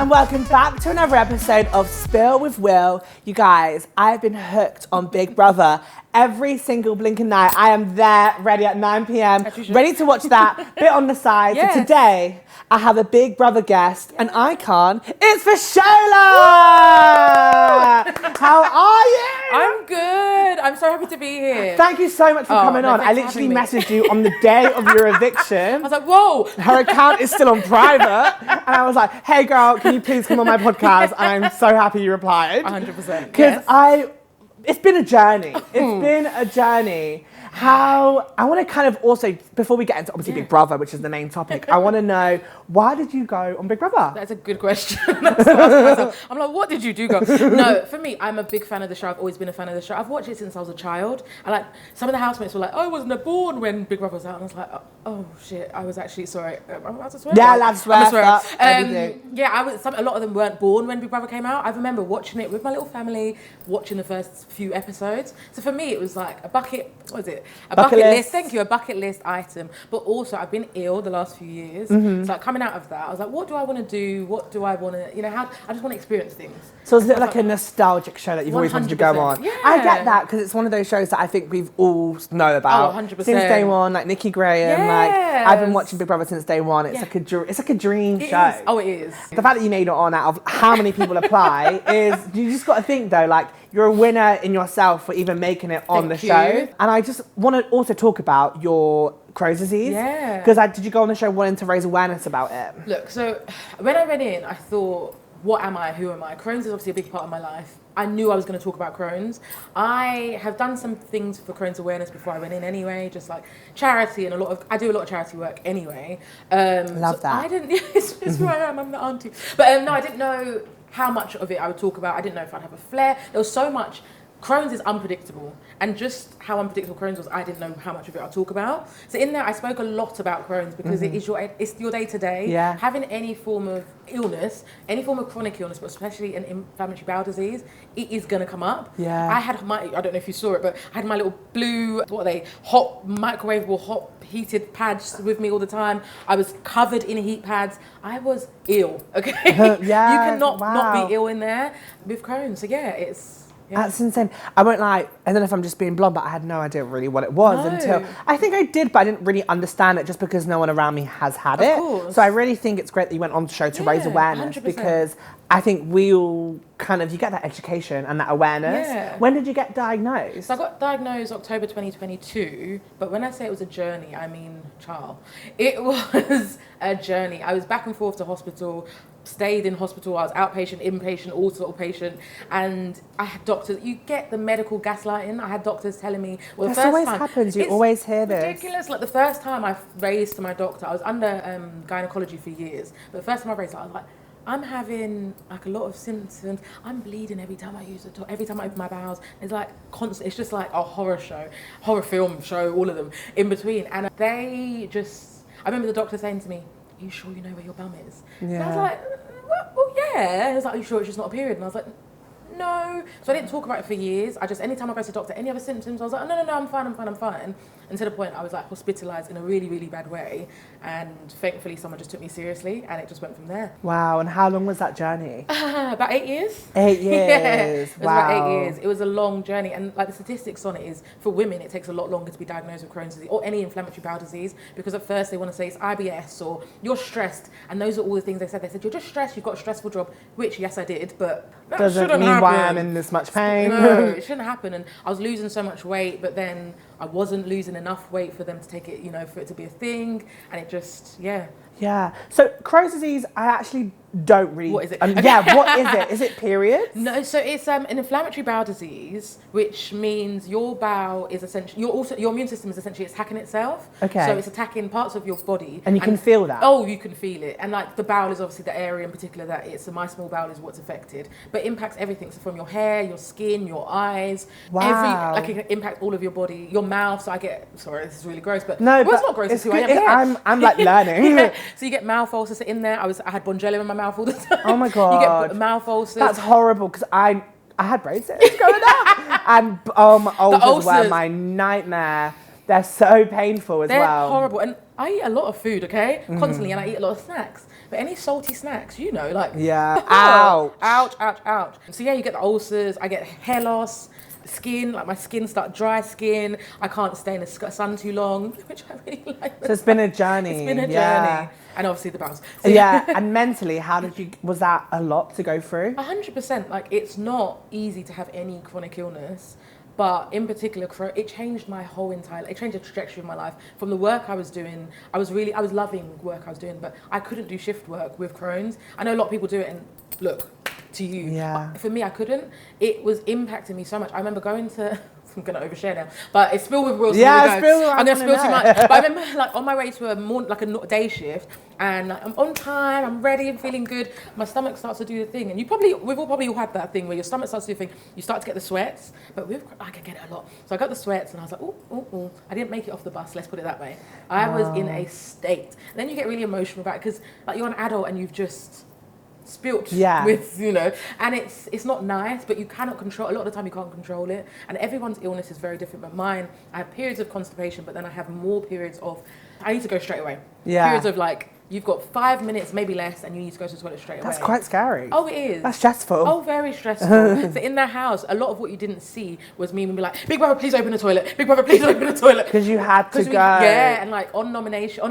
and welcome back to another episode of Spill with Will. You guys, I've been hooked on Big Brother every single blinking night. I am there, ready at 9 p.m, ready to watch that, bit on the side. Yes. So today, I have a Big Brother guest, an icon. It's Feyisoula! How are you? I'm good. I'm so happy to be here. Thank you so much for coming on. I literally messaged you on the day of your eviction. I was like, whoa. Her account is still on private. And I was like, hey girl, can you please come on my podcast? And I'm so happy you replied. 100%. Because it's been a journey. It's been a journey. How, I want to kind of also, before we get into obviously Big Brother, which is the main topic, I want to know, why did you go on Big Brother? That's a good question. That's what I asked myself. I'm like, what did you do, girl? No, for me, I'm a big fan of the show. I've always been a fan of the show. I've watched it since I was a child. I like, some of the housemates were like, oh, I wasn't born when Big Brother was out. And I was like, oh shit, I was actually, sorry. I'm allowed to swear? Yeah, let's swear. Yeah, a lot of them weren't born when Big Brother came out. I remember watching it with my little family, watching the first few episodes. So for me, it was like a bucket list. Thank you, a bucket list item. But also, I've been ill the last few years. So like coming out of that, I was like, what do I want to do? What do I want to, I just want to experience things. So is it like a nostalgic show that you've always wanted to go on? Yeah. I get that, because it's one of those shows that I think we've all know about. 100%. Since day one, like Nikki Graham, like I've been watching Big Brother since day one. It's like a dream show. Is. Oh, it is. The fact that you made it on out of how many people apply is, you just got to think though, like you're a winner in yourself for even making it on the show. And I just want to also talk about your Crohn's disease. Yeah. Because did you go on the show wanting to raise awareness about it? Look, so when I went in, I thought, what am I? Who am I? Crohn's is obviously a big part of my life. I knew I was going to talk about Crohn's. I have done some things for Crohn's awareness before I went in anyway, just like charity and I do a lot of charity work anyway. Love that. I didn't, it's who I am, I'm the auntie. But no, I didn't know how much of it I would talk about. I didn't know if I'd have a flare. There was so much. Crohn's is unpredictable, and just how unpredictable Crohn's was, I didn't know how much of it I'll talk about. So in there, I spoke a lot about Crohn's because it's your day to day. Having any form of illness, any form of chronic illness, but especially an inflammatory bowel disease, it is going to come up. I had I don't know if you saw it, but I had my little blue, hot microwavable, hot heated pads with me all the time. I was covered in heat pads. I was ill. Okay, you cannot not be ill in there with Crohn's. So it's. That's insane. I won't lie, I don't know if I'm just being blonde, but I had no idea really what it was until, I think I did, but I didn't really understand it just because no one around me has had it. Course. So I really think it's great that you went on the show to raise awareness 100%. Because I think we all you get that education and that awareness. When did you get diagnosed? So I got diagnosed October 2022, but when I say it was a journey, I mean, child. It was a journey. I was back and forth to hospital, stayed in hospital, I was outpatient, inpatient, all sort of patient, and I had doctors, you get the medical gaslighting, I had doctors telling me, well, the first always time, happens, you always hear this. It's ridiculous, like the first time I raised to my doctor, I was under gynecology for years, but the first time I raised it, I was like, I'm having like a lot of symptoms. I'm bleeding every time I use the toilet, every time I open my bowels. It's like constant. It's just like a horror film show, all of them in between. And I remember the doctor saying to me, "Are you sure you know where your bum is?" And I was like, well, yeah. He was like, "Are you sure it's just not a period?" And I was like, no. So I didn't talk about it for years. Anytime I go to the doctor, any other symptoms, I was like, no, I'm fine. And to the point, I was like hospitalized in a really, really bad way. And thankfully, someone just took me seriously, and it just went from there. Wow. And how long was that journey? About 8 years. 8 years. It was about 8 years. It was a long journey. And like the statistics on it is, for women, it takes a lot longer to be diagnosed with Crohn's disease or any inflammatory bowel disease, because at first they want to say it's IBS or you're stressed. And those are all the things they said. They said, you're just stressed, you've got a stressful job, which, yes, I did, but that doesn't mean happen. Why I'm in this much pain. No, it shouldn't happen. And I was losing so much weight, but then I wasn't losing enough weight for them to take it, for it to be a thing. And it just, Yeah. So Crohn's disease, I actually don't really. What is it? Yeah, what is it? Is it periods? No, so it's an inflammatory bowel disease, which means your bowel is essentially, your immune system is essentially attacking itself. Okay. So it's attacking parts of your body. And you can feel that? Oh, you can feel it. And like the bowel is obviously the area in particular that it's, so my small bowel is what's affected. But it impacts everything. So from your hair, your skin, your eyes. Wow. It can impact all of your body, your mouth. So sorry, this is really gross, but no, it's not gross, it's who I am. I'm like learning. So you get mouth ulcers in there. I had Bonjela in my mouth all the time. Oh my God. You get mouth ulcers. That's horrible, because I had brain cells going on. And ulcers were my nightmare. They're so painful as well. They're horrible. And I eat a lot of food, okay? Constantly, and I eat a lot of snacks. But any salty snacks, you know, like Yeah. ouch. So yeah, you get the ulcers. I get hair loss. Skin, like my skin start dry skin. I can't stay in the sun too long, which I really like. So it's been a journey. It's been a journey, and obviously the bowels. So Yeah, and mentally, was that a lot to go through? 100%. Like, it's not easy to have any chronic illness, but in particular, it changed my whole it changed the trajectory of my life. From the work I was doing, I was loving work I was doing, but I couldn't do shift work with Crohn's. I know a lot of people do it, and look, to you. Yeah. For me, I couldn't. It was impacting me so much. I remember going to, I'm going to overshare now, but it's spill with rules. Yeah, I'm going to spill too much. But I remember like on my way to a day shift, and I'm on time, I'm ready, I'm feeling good. My stomach starts to do the thing. And we've all had that thing where your stomach starts to do the thing. You start to get the sweats, but I can get it a lot. So I got the sweats and I was like, ooh. I didn't make it off the bus, let's put it that way. I was in a state. And then you get really emotional about it because like you're an adult and you've just spilt with, and it's not nice, but you cannot control. A lot of the time you can't control it, and everyone's illness is very different. But mine, I have periods of constipation, but then I have more periods of I need to go straight away. Periods of like you've got 5 minutes, maybe less, and you need to go to the toilet straight away. That's quite scary. Oh, it is. That's stressful. Oh, very stressful. So in the house, a lot of what you didn't see was me being like, Big Brother, please open the toilet. Big Brother, please open the toilet. Because you had to go. Yeah, and like on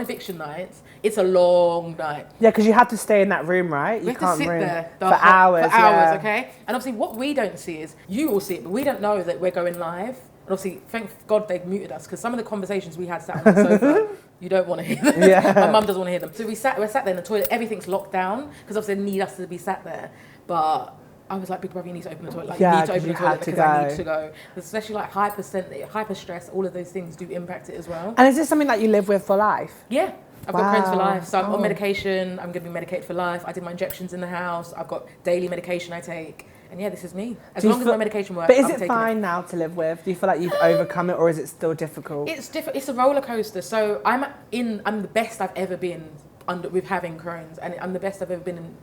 eviction nights, it's a long night. Yeah, because you had to stay in that room, right? You can't sit there for hours. Okay? And obviously what we don't see is, you will see it, but we don't know that we're going live. And obviously, thank God they've muted us, because some of the conversations we had sat on the sofa, you don't want to hear them. Yeah. My mum doesn't want to hear them. So we're sat there in the toilet, everything's locked down, because obviously they need us to be sat there. But I was like, Big Brother, you need to open the toilet. Like, you need to open the toilet because I need to go. Especially like hyper stress, all of those things do impact it as well. And is this something that you live with for life? Yeah. I've got Crohn's for life, so I'm on medication. I'm going to be medicated for life. I did my injections in the house. I've got daily medication I take. And yeah, this is me. As long as my medication works, But is it fine now to live with? Do you feel like you've overcome it, or is it still difficult? It's different. It's a roller coaster. So I'm the best I've ever been with having Crohn's, and I'm the best I've ever been in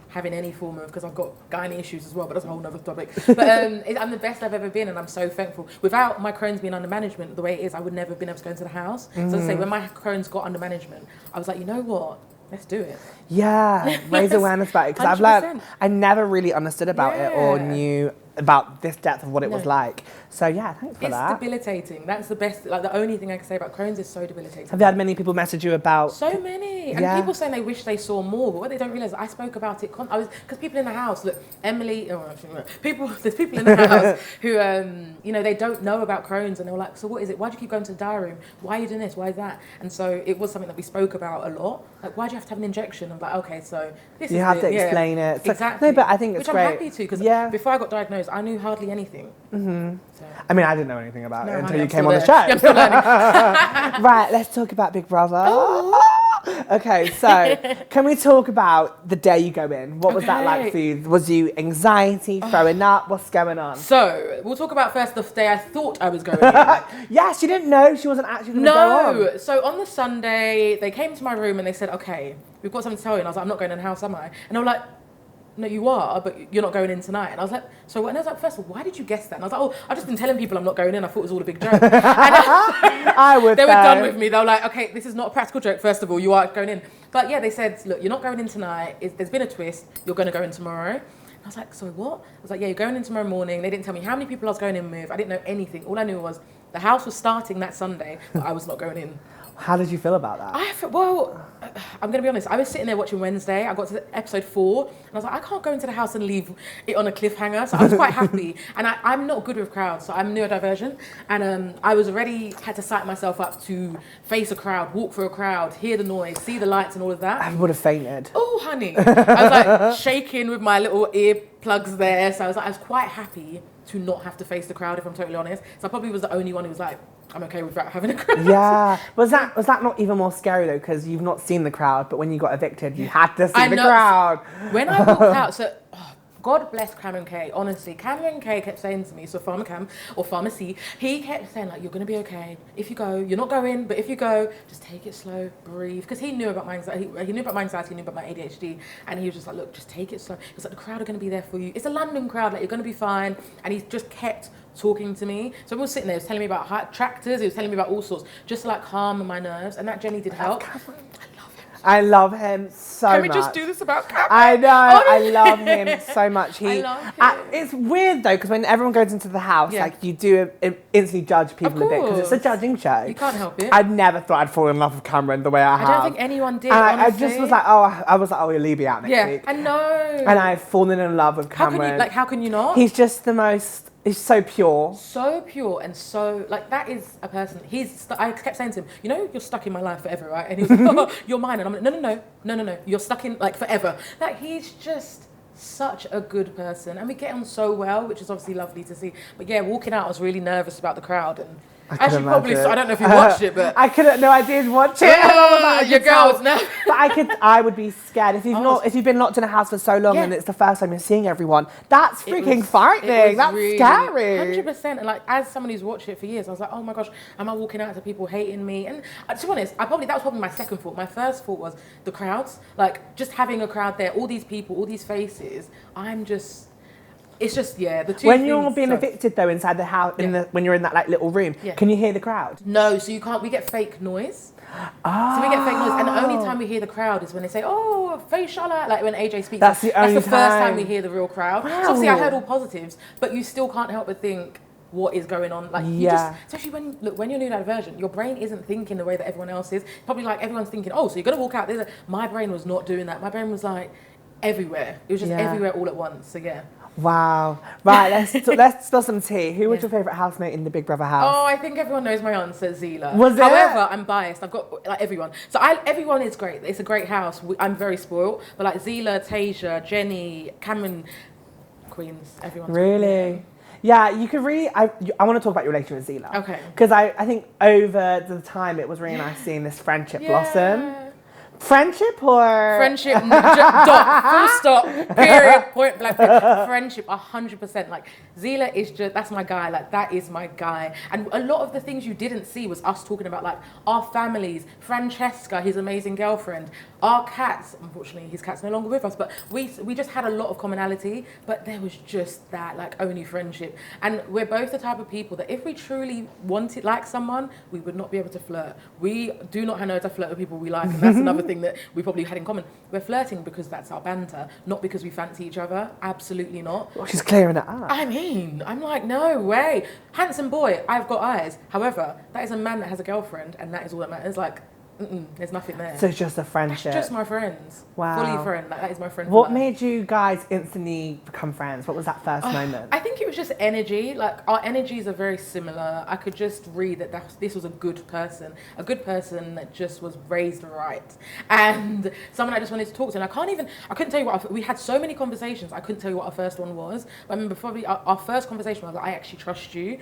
having any form of, because I've got gynae issues as well, but that's a whole nother topic. But I'm the best I've ever been, and I'm so thankful. Without my Crohn's being under management the way it is, I would never have been able to go into the house. So as I say, when my Crohn's got under management, I was like, you know what? Let's do it. Yeah, raise awareness about it, because I never really understood about it or knew about this depth of what it was like. So yeah, thanks for that. It's debilitating. That's the best, like the only thing I can say about Crohn's is so debilitating. Have you had many people message you about? So many. And people saying they wish they saw more, but what they don't realise, I spoke about it, because people in the house, look, Emily, there's people in the house who, they don't know about Crohn's, and they were like, so what is it? Why do you keep going to the diary room? Why are you doing this? Why is that? And so it was something that we spoke about a lot. Like, why do you have to have an injection? I'm like, okay, so this is you have to explain it. So, exactly. No, but I think it's great. Which I'm happy to, because before I got diagnosed, I knew hardly anything. Mm-hmm. So. I mean, I didn't know anything about it until you came on the show. Yeah, I'm still learning. Right, let's talk about Big Brother. Okay, so can we talk about the day you go in? What was that like for you? Was you anxiety, throwing up? What's going on? So we'll talk about first the day I thought I was going in. Yes, you didn't know she wasn't actually going to go on. No. So on the Sunday, they came to my room and they said, okay, we've got something to tell you. And I was like, I'm not going in the house, am I? And they were like, no, you are, but you're not going in tonight. And I was like, so what? And I was like, first of all, why did you guess that? And I was like, oh, I've just been telling people I'm not going in. I thought it was all a big joke. And I would. They were done with me. They were like, okay, this is not a practical joke. First of all, you are going in. But yeah, they said, look, you're not going in tonight. There's been a twist. You're going to go in tomorrow. I was like, so what? I was like, yeah, you're going in tomorrow morning. They didn't tell me how many people I was going in with. I didn't know anything. All I knew was the house was starting that Sunday, but I was not going in. How did you feel about that? Well, I'm going to be honest. I was sitting there watching Wednesday. I got to episode 4, and I was like, I can't go into the house and leave it on a cliffhanger. So I was quite happy. And I'm not good with crowds, so I'm neurodivergent. And I was already had to psych myself up to face a crowd, walk through a crowd, hear the noise, see the lights and all of that. I would have fainted. Oh, honey. I was like shaking with my little ear plugs there. So I was quite happy to not have to face the crowd, if I'm totally honest. So I probably was the only one who was like, I'm okay with that having a crowd. Yeah. Was that not even more scary though? Because you've not seen the crowd, but when you got evicted, you had to see the crowd. When I walked out, so God bless Cameron K. Honestly, Cameron K. kept saying to me, so Farmer Cam or Pharmacy, he kept saying like, you're gonna be okay. If you go, you're not going, but if you go, just take it slow, breathe. Because he knew about my anxiety, he knew about my anxiety, he knew about my ADHD, and he was just like, look, just take it slow. He was like, the crowd are gonna be there for you. It's a London crowd, like you're gonna be fine. And he just kept talking to me. So we were sitting there, he was telling me about tractors, he was telling me about all sorts, just to like calm my nerves, and that Jenny did help. I love him so much. Can we just do this about Cameron? I know. I love him so much. I love him. It's weird though, because when everyone goes into the house, like you do instantly judge people a bit because it's a judging show. You can't help it. I never thought I'd fall in love with Cameron the way I have. I don't think anyone did. And I just was like, you'll leave me out next week. I know. And I've fallen in love with Cameron. How can you not? He's just the most. He's so pure. So pure and so, like, that is a person. I kept saying to him, you know, you're stuck in my life forever, right? And he was like, oh, you're mine. And I'm like, no. You're stuck in, like, forever. Like, he's just such a good person. And we get on so well, which is obviously lovely to see. But yeah, walking out, I was really nervous about the crowd. And I don't know if you watched it, but I did watch it. Your girls now. But I would be scared if you've been locked in a house for so long and it's the first time you're seeing everyone. That's freaking frightening. That's really scary. 100%. And like, as someone who's watched it for years, I was like, oh my gosh, am I walking out to people hating me? And to be honest, that was probably my second thought. My first thought was the crowds, like just having a crowd there, all these people, all these faces. It's just, the two When you're being evicted though inside the house, when you're in that like little room, can you hear the crowd? No, so you can't. We get fake noise. So we get fake noise, and the only time we hear the crowd is when they say, "Oh, Feyisoula," like when AJ speaks. That's the first time we hear the real crowd. Wow. So obviously, I heard all positives, but you still can't help but think, what is going on? Like, you just, especially when you're new to that version, your brain isn't thinking the way that everyone else is. Probably like everyone's thinking, oh, so you're gonna walk out. My brain was not doing that. My brain was like everywhere. It was just everywhere all at once. So yeah. Wow. Right, let's spill some tea. Who was your favourite housemate in the Big Brother house? Oh, I think everyone knows my answer, Zila. Was it? However, I'm biased. I've got like everyone. So everyone is great. It's a great house. I'm very spoiled. But like Zila, Tasia, Jenny, Cameron, Queens, everyone. Really? Yeah, you could really. I want to talk about your relationship with Zila. Okay. Because I think over the time it was really nice seeing this friendship blossom. Friendship or friendship? Dot, full stop. Period. Point blank. Friendship. 100%. Like Zila is that's my guy. Like that is my guy. And a lot of the things you didn't see was us talking about like our families. Francesca, his amazing girlfriend. Our cats. Unfortunately, his cat's no longer with us. But we just had a lot of commonality. But there was just that like only friendship. And we're both the type of people that if we truly wanted like someone, we would not be able to flirt. We do not know how to flirt with people we like, and that's another thing that we probably had in common. We're flirting because that's our banter, not because we fancy each other. Absolutely not. Well, she's clearing it up. I mean, I'm like, no way. Handsome boy, I've got eyes. However, that is a man that has a girlfriend, and that is all that matters. Like, there's nothing there. So it's just a friendship. That's just my friends. Wow. Fully friend. Like, that is my friend. What made you guys instantly become friends? What was that first moment? I think it was just energy. Like, our energies are very similar. I could just read that this was a good person that just was raised right, and someone I just wanted to talk to. And I couldn't tell you what. We had so many conversations. I couldn't tell you what our first one was. But I remember probably our first conversation was like, I actually trust you.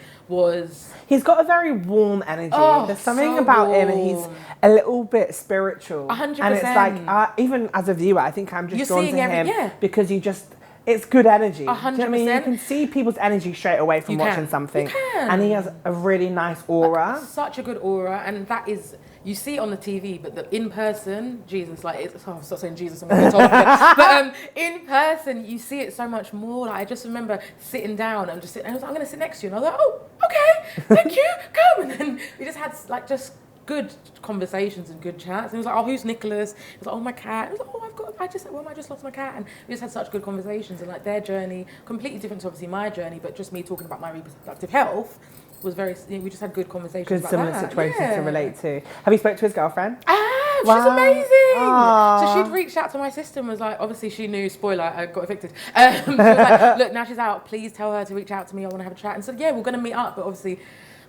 He's got a very warm energy. There's something about him, and he's a little bit spiritual. 100%. And it's like, even as a viewer, I think I'm just drawn to him because it's good energy. 100%. Do you know what I mean? You can see people's energy straight away from watching something. You can. And he has a really nice aura. Such a good aura, and that is, you see it on the TV, but in person, Jesus, like, I'm stop saying Jesus, I'm going to talk about it. But in person, you see it so much more. Like, I just remember sitting down and just sitting, and I was like, I'm going to sit next to you. And I was like, oh, okay, thank you, come. And then we just had, like, just good conversations and good chats. And he was like, oh, who's Nicholas? He was like, oh, my cat. I was like, oh, I just lost my cat. And we just had such good conversations, and like their journey, completely different to obviously my journey, but just me talking about my reproductive health was we just had good conversations. Good similar situations to relate to. Have you spoke to his girlfriend? She's amazing. Aww. So she'd reached out to my sister and was like, obviously she knew, spoiler, I got evicted. She was like, look, now she's out, please tell her to reach out to me, I want to have a chat. And so yeah, we're going to meet up, but obviously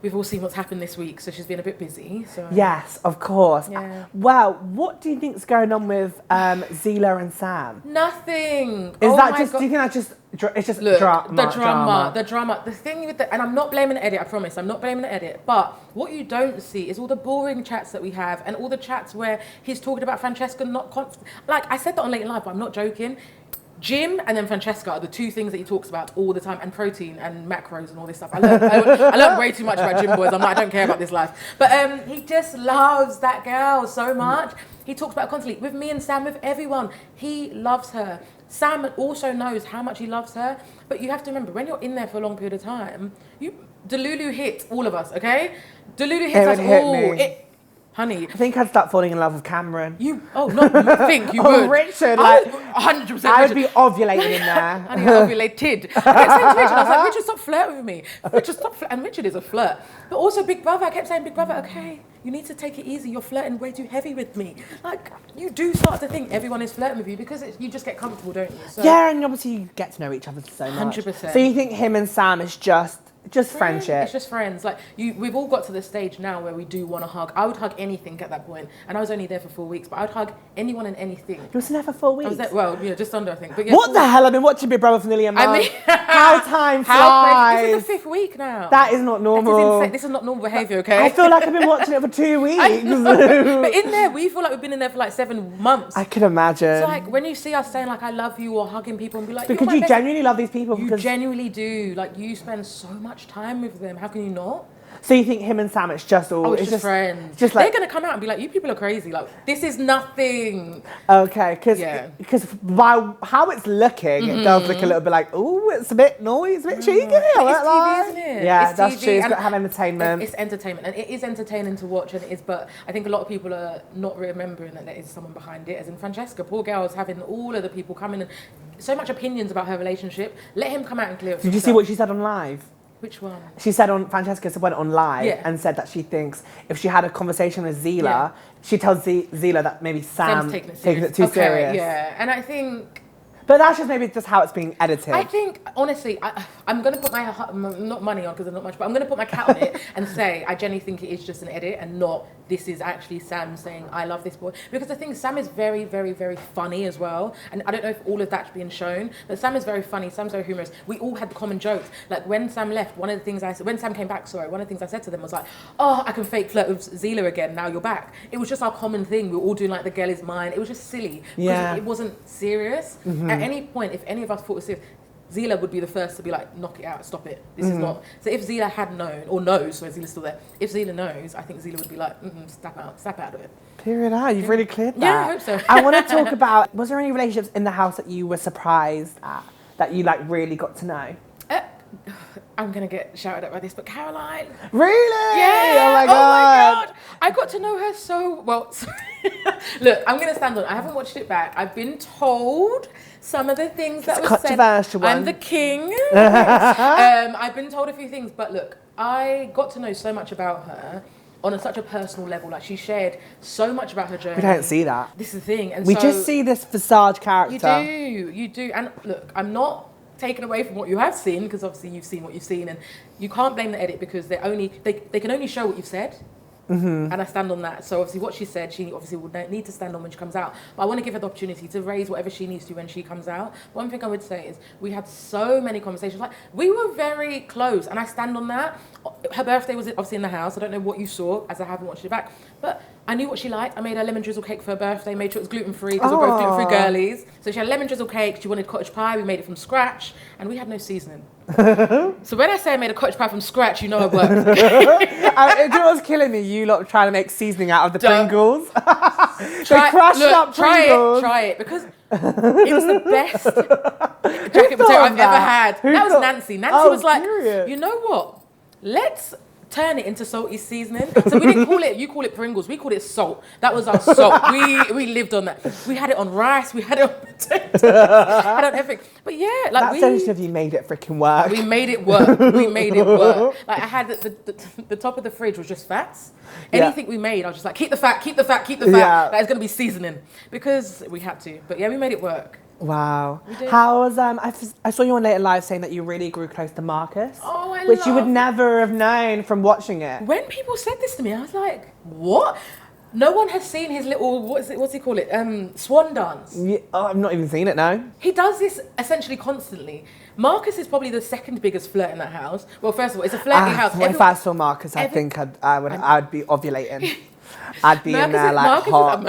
we've all seen what's happened this week, so she's been a bit busy. So yes, of course. Yeah. Well, what do you think's going on with Zila and Sam? Nothing. Do you think that's just it's just drama? The drama. The thing with and I'm not blaming the edit. I promise, I'm not blaming the edit. But what you don't see is all the boring chats that we have, and all the chats where he's talking about Francesca not like I said that on Late in Life, but I'm not joking. Gym and then Francesca are the two things that he talks about all the time, and protein and macros and all this stuff. I learned way too much about gym boys. I don't care about this life. But he just loves that girl so much. He talks about it constantly with me and Sam, with everyone. He loves her. Sam also knows how much he loves her. But you have to remember, when you're in there for a long period of time, Delulu hit all of us, okay? Delulu hits us all. honey. I think I'd start falling in love with Cameron. Not think you Oh, would. Richard, 100%. I would be ovulating in there. Honey, I ovulated. I kept saying to Richard, I was like, Richard, stop flirting with me. Richard, stop flirting. And Richard is a flirt. But also Big Brother, I kept saying, Big Brother, okay, you need to take it easy. You're flirting way too heavy with me. Like, you do start to think everyone is flirting with you because you just get comfortable, don't you? So, yeah, and obviously you get to know each other so much. 100%. So you think him and Sam is just friendship? It's just friends. Like we've all got to the stage now where we do want to hug. I would hug anything at that point, and I was only there for 4 weeks, but I would hug anyone and anything. You was there for 4 weeks? I was there, well, yeah, just under, I think. But yeah, what the hell? I've been watching Big Brother for nearly a month. I mean, how time flies. How crazy. This is the 5th week now. That is not normal. This is not normal behaviour, okay? I feel like I've been watching it for 2 weeks. But in there, we feel like we've been in there for like 7 months. I can imagine. It's like when you see us saying like I love you or hugging people and be like, because you genuinely love these people. You genuinely do. Like you spend so much time with them. How can you not? So you think him and Sam, it's just all... Oh, it's just friends. Just like, they're going to come out and be like, you people are crazy. Like, this is nothing. Okay, because by how it's looking, it does look a little bit like, oh, it's a bit noisy, it's a bit cheeky. It's TV, isn't it? Yeah, it's that's TV, true. It's got to have entertainment. It's entertainment. And it is entertaining to watch, and it is, but I think a lot of people are not remembering that there is someone behind it, as in Francesca. Poor girl is having all of the people coming and so much opinions about her relationship. Let him come out and clear it. Did you see what she said on live? Which one? She said Francesca went on live and said that she thinks if she had a conversation with Zila, she tells Zila that maybe Sam's taking it too serious. Yeah, and I think... But that's just maybe just how it's being edited. I think, honestly, I'm going to put my, not money on because there's not much, but I'm going to put my cat on it and say I genuinely think it is just an edit and not this is actually Sam saying, I love this boy. Because I think Sam is very, very, very funny as well. And I don't know if all of that's being shown, but Sam is very funny. Sam's very humorous. We all had common jokes. Like when Sam left, one of the things I said, when Sam came back, one of the things I said to them was like, oh, I can fake flirt with Zila again. Now you're back. It was just our common thing. We were all doing like the girl is mine. It was just silly. Because it wasn't serious. At any point, if any of us thought it was serious, Zila would be the first to be like, knock it out, stop it. This is not. So if Zila had known, or knows, so Zila's still there. If Zila knows, I think Zila would be like, step out of it. Period out. You've really cleared that. Yeah, I hope so. I want to talk about, was there any relationships in the house that you were surprised at, that you like really got to know? I'm going to get shouted at by this, but Caroline. Really? Yeah. Oh my God. I got to know her so well. Look, I'm going to stand on. I haven't watched it back. I've been told some of the things that were said. I'm the king. I've been told a few things, but look, I got to know so much about her on such a personal level. Like she shared so much about her journey. We don't see that. This is the thing. And we just see this facade character. You do. And look, I'm not taken away from what you have seen, because obviously you've seen what you've seen, and you can't blame the edit because they can only show what you've said. And I stand on that. So obviously what she said, she obviously would need to stand on when she comes out. But I want to give her the opportunity to raise whatever she needs to when she comes out. One thing I would say is we had so many conversations. Like we were very close, and I stand on that. Her birthday was obviously in the house. I don't know what you saw, as I haven't watched it back. But I knew what she liked. I made her lemon drizzle cake for her birthday, made sure it was gluten-free because we're both gluten-free girlies. So she had lemon drizzle cake, she wanted cottage pie, we made it from scratch, and we had no seasoning. So when I say I made a cottage pie from scratch, you know it worked. Do you know what's killing me? You lot trying to make seasoning out of the Pringles. Try it, because it was the best jacket potato I've ever had. That was Nancy. Nancy was like, you know what? Let's turn it into salty seasoning. So we didn't call it, you call it Pringles, we called it salt. That was our salt. We lived on that. We had it on rice, we had it on potatoes, had it on everything. But yeah, like that's essentially if you made it freaking work. We made it work. We made it work. Like I had the top of the fridge was just fats. Anything we made, I was just like, keep the fat, keep the fat, keep the fat. Yeah. That is going to be seasoning, because we had to. But yeah, we made it work. Wow. How was I saw you on Later Live saying that you really grew close to Marcus. Which you would never have known from watching it. When people said this to me, I was like, what? No one has seen his little, what's he call it? Swan dance. Yeah, I've not even seen it now. He does this essentially constantly. Marcus is probably the second biggest flirt in that house. Well, first of all, it's a flirty house. If I saw Marcus, I think I would be ovulating. I'd be in there like hot.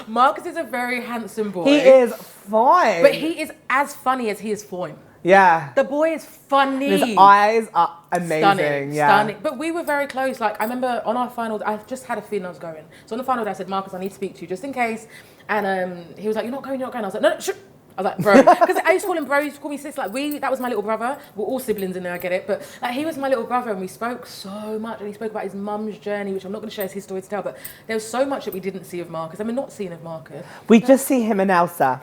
Marcus is a very handsome boy. He is fine. But he is as funny as he is fine. Yeah. The boy is funny. His eyes are amazing. Stunning. But we were very close. Like I remember on our final, I just had a feeling I was going. So on the final day I said, Marcus, I need to speak to you just in case. And he was like, you're not going. I was like, no, I was like, bro, because I used to call him bro, he used to call me sis. Like that was my little brother. We're all siblings in there, I get it, but like he was my little brother, and we spoke so much, and he spoke about his mum's journey, which I'm not going to share his story to tell, but there was so much that we didn't see of Marcus. I mean, not seeing of Marcus. We just see him and Elsa.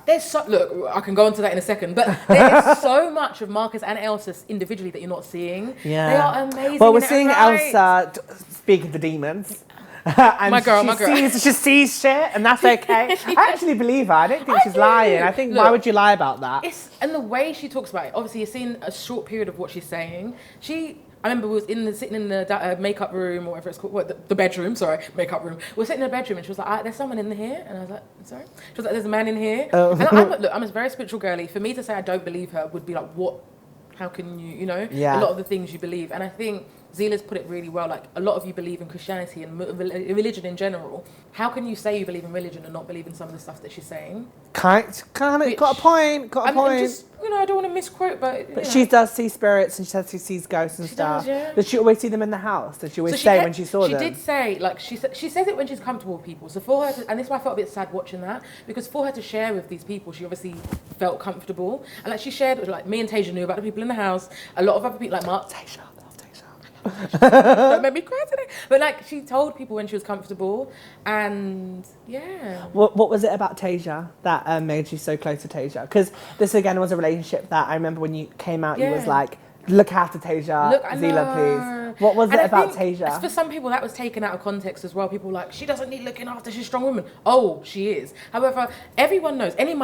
Look, I can go on to that in a second, but there is so much of Marcus and Elsa individually that you're not seeing. Yeah. They are amazing. Well, we're seeing Elsa speaking to demons. And my girl. She sees shit, and that's okay. I actually believe her. I don't think she's lying. I think, why would you lie about that? And the way she talks about it, obviously you're seeing a short period of what she's saying. I remember we was sitting in the makeup room, or whatever it's called, the bedroom, makeup room. We were sitting in the bedroom, and she was like, there's someone in here. And I was like, sorry? She was like, there's a man in here. Oh. And I'm a very spiritual girly. For me to say I don't believe her would be like, what? How can you, Yeah. a lot of the things you believe. And I think Zila's put it really well. Like, a lot of you believe in Christianity and religion in general. How can you say you believe in religion and not believe in some of the stuff that she's saying? Got a point. Just, I don't want to misquote, but she does see spirits, and she says she sees ghosts and stuff. Does, yeah. Does she always see them in the house? Did she always say when she saw them? She did say, like, she says it when she's comfortable with people. So for her, and this is why I felt a bit sad watching that, because for her to share with these people, she obviously felt comfortable. And like she shared, like, me and Tasia knew about the people in the house. A lot of other people, like Mark. Tasia. Don't make me cry today. But like, she told people when she was comfortable, and yeah. What was it about Tasia that made you so close to Tasia? Because this again was a relationship that I remember when you came out, you was like, look after Tasia, Zila, please. What was it about Tasia? For some people, that was taken out of context as well. People were like, she doesn't need looking after, she's a strong woman. Oh, she is. However, everyone knows, any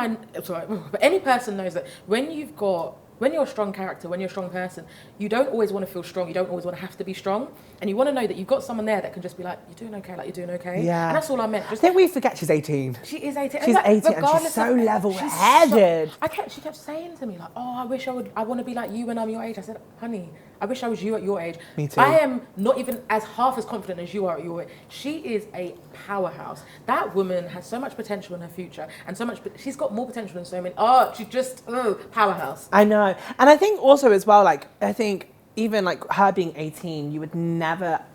person knows that when you're a strong character, when you're a strong person, you don't always want to feel strong. You don't always want to have to be strong. And you want to know that you've got someone there that can just be like, you're doing okay, like you're doing okay. Yeah. And that's all I meant. I think we forget she's 18. She is 18. She's 18 and she's so level-headed. She kept saying to me, like, I wish I want to be like you when I'm your age. I said, honey, I wish I was you at your age. Me too. I am not even half as confident as you are at your age. She is a powerhouse. That woman has so much potential in her future, and she's got more potential than so many. She's just, powerhouse. I know. And I think also as well, like, even like her being 18,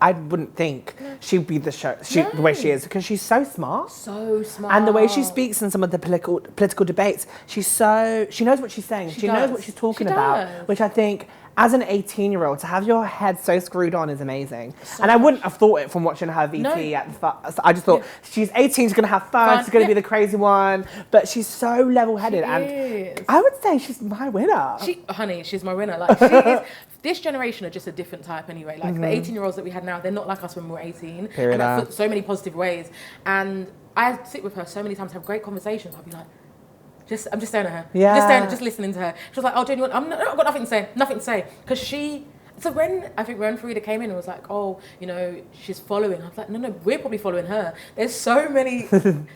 I wouldn't think she'd be the way she is, because she's so smart. So smart. And the way she speaks in some of the political debates, she knows what she's saying. She knows what she's talking about, which I think, as an 18-year-old, to have your head so screwed on is amazing. And I wouldn't have thought it from watching her VT at the first. I just thought, she's 18, she's going to have fun, she's going to be the crazy one. But she's so level-headed. And I would say she's my winner. She's my winner. Like, she is. This generation are just a different type anyway. Like, the 18-year-olds that we had now, they're not like us when we were 18. Period. And for so many positive ways. And I sit with her so many times, have great conversations. I'll be like, I'm just staring at her. Yeah. Just listening to her. She was like, do you want, I've got nothing to say. Because so when Farida came in and was like, she's following. I was like, no, we're probably following her. There's so many,